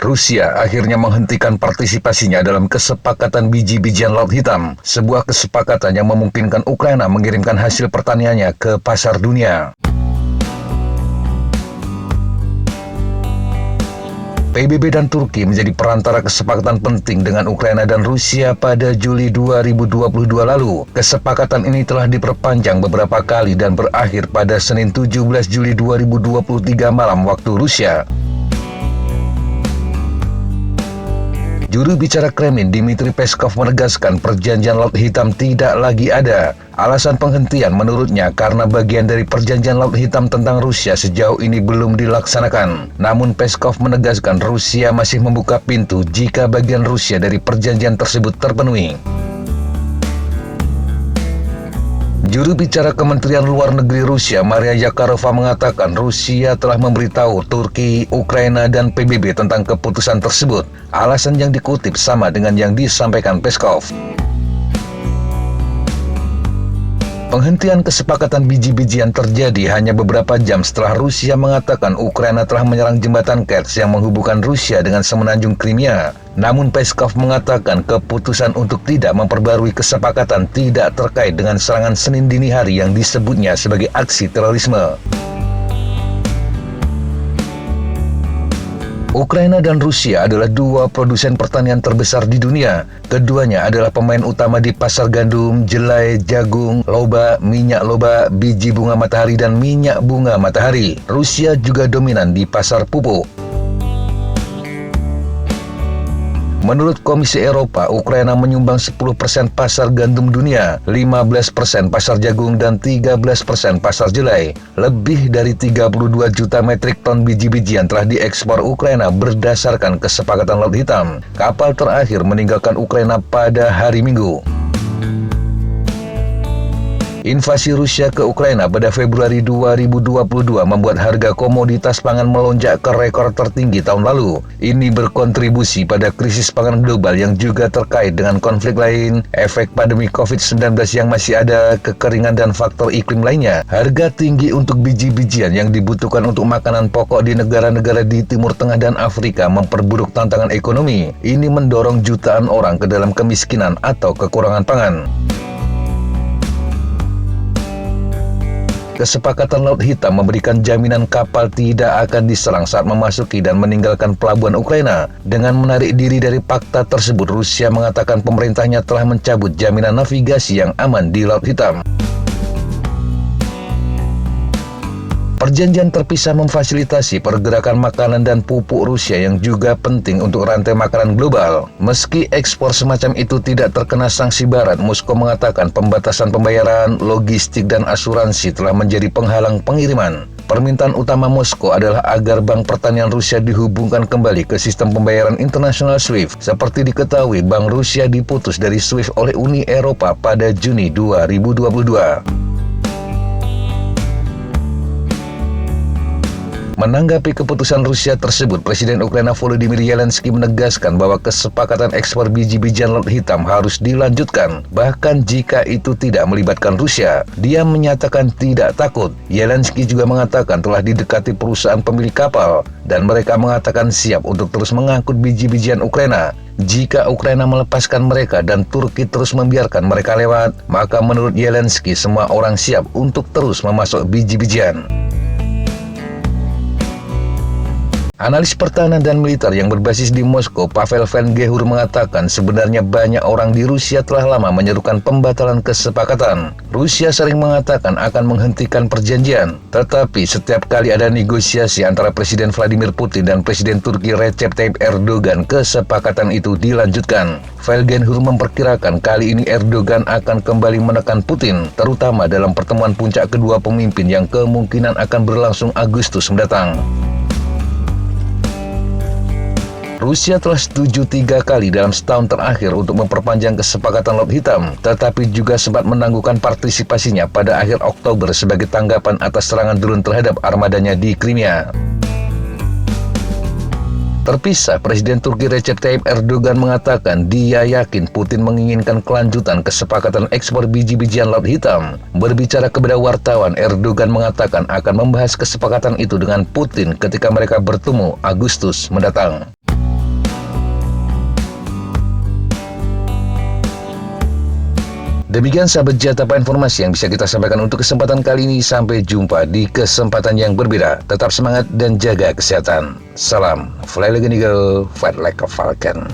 Rusia akhirnya menghentikan partisipasinya dalam kesepakatan biji-bijian Laut Hitam, sebuah kesepakatan yang memungkinkan Ukraina mengirimkan hasil pertaniannya ke pasar dunia. PBB dan Turki menjadi perantara kesepakatan penting dengan Ukraina dan Rusia pada Juli 2022 lalu. Kesepakatan ini telah diperpanjang beberapa kali dan berakhir pada Senin 17 Juli 2023 malam waktu Rusia. Juru bicara Kremlin Dmitry Peskov menegaskan perjanjian Laut Hitam tidak lagi ada. Alasan penghentian menurutnya karena bagian dari perjanjian Laut Hitam tentang Rusia sejauh ini belum dilaksanakan. Namun Peskov menegaskan Rusia masih membuka pintu jika bagian Rusia dari perjanjian tersebut terpenuhi. Juru bicara Kementerian Luar Negeri Rusia, Maria Zakharova, mengatakan Rusia telah memberitahu Turki, Ukraina, dan PBB tentang keputusan tersebut. Alasan yang dikutip sama dengan yang disampaikan Peskov. Penghentian kesepakatan biji-bijian terjadi hanya beberapa jam setelah Rusia mengatakan Ukraina telah menyerang jembatan Kerch yang menghubungkan Rusia dengan semenanjung Crimea. Namun Peskov mengatakan keputusan untuk tidak memperbarui kesepakatan tidak terkait dengan serangan Senin dini hari yang disebutnya sebagai aksi terorisme. Ukraina dan Rusia adalah dua produsen pertanian terbesar di dunia. Keduanya adalah pemain utama di pasar gandum, jelai, jagung, loba, minyak loba, biji bunga matahari, dan minyak bunga matahari. Rusia juga dominan di pasar pupuk. Menurut Komisi Eropa, Ukraina menyumbang 10% pasar gandum dunia, 15% pasar jagung, dan 13% pasar jelai. Lebih dari 32 juta metrik ton biji-bijian telah diekspor Ukraina berdasarkan kesepakatan Laut Hitam. Kapal terakhir meninggalkan Ukraina pada hari Minggu. Invasi Rusia ke Ukraina pada Februari 2022 membuat harga komoditas pangan melonjak ke rekor tertinggi tahun lalu. Ini berkontribusi pada krisis pangan global yang juga terkait dengan konflik lain, efek pandemi COVID-19 yang masih ada, kekeringan, dan faktor iklim lainnya. Harga tinggi untuk biji-bijian yang dibutuhkan untuk makanan pokok di negara-negara di Timur Tengah dan Afrika memperburuk tantangan ekonomi. Ini mendorong jutaan orang ke dalam kemiskinan atau kekurangan pangan. Kesepakatan Laut Hitam memberikan jaminan kapal tidak akan diserang saat memasuki dan meninggalkan pelabuhan Ukraina. Dengan menarik diri dari fakta tersebut, Rusia mengatakan pemerintahnya telah mencabut jaminan navigasi yang aman di Laut Hitam. Perjanjian terpisah memfasilitasi pergerakan makanan dan pupuk Rusia yang juga penting untuk rantai makanan global. Meski ekspor semacam itu tidak terkena sanksi Barat, Moskow mengatakan pembatasan pembayaran, logistik, dan asuransi telah menjadi penghalang pengiriman. Permintaan utama Moskow adalah agar Bank Pertanian Rusia dihubungkan kembali ke sistem pembayaran internasional SWIFT. Seperti diketahui, Bank Rusia diputus dari SWIFT oleh Uni Eropa pada Juni 2022. Menanggapi keputusan Rusia tersebut, Presiden Ukraina Volodymyr Zelensky menegaskan bahwa kesepakatan ekspor biji-bijian Laut Hitam harus dilanjutkan, bahkan jika itu tidak melibatkan Rusia. Dia menyatakan tidak takut. Zelensky juga mengatakan telah didekati perusahaan pemilik kapal, dan mereka mengatakan siap untuk terus mengangkut biji-bijian Ukraina. Jika Ukraina melepaskan mereka dan Turki terus membiarkan mereka lewat, maka menurut Zelensky semua orang siap untuk terus memasok biji-bijian. Analis pertahanan dan militer yang berbasis di Moskow, Pavel Van Gehur, mengatakan sebenarnya banyak orang di Rusia telah lama menyerukan pembatalan kesepakatan. Rusia sering mengatakan akan menghentikan perjanjian, tetapi setiap kali ada negosiasi antara Presiden Vladimir Putin dan Presiden Turki Recep Tayyip Erdogan, kesepakatan itu dilanjutkan. Van Gehur memperkirakan kali ini Erdogan akan kembali menekan Putin, terutama dalam pertemuan puncak kedua pemimpin yang kemungkinan akan berlangsung Agustus mendatang. Rusia telah setuju 3 kali dalam setahun terakhir untuk memperpanjang kesepakatan Laut Hitam, tetapi juga sempat menangguhkan partisipasinya pada akhir Oktober sebagai tanggapan atas serangan drone terhadap armadanya di Crimea. Terpisah, Presiden Turki Recep Tayyip Erdogan mengatakan dia yakin Putin menginginkan kelanjutan kesepakatan ekspor biji-bijian Laut Hitam. Berbicara kepada wartawan, Erdogan mengatakan akan membahas kesepakatan itu dengan Putin ketika mereka bertemu Agustus mendatang. Demikian sahabat Jatapa informasi yang bisa kita sampaikan untuk kesempatan kali ini. Sampai jumpa di kesempatan yang berbeda. Tetap semangat dan jaga kesehatan. Salam Fly Like an Eagle, Fight Like a Falcon.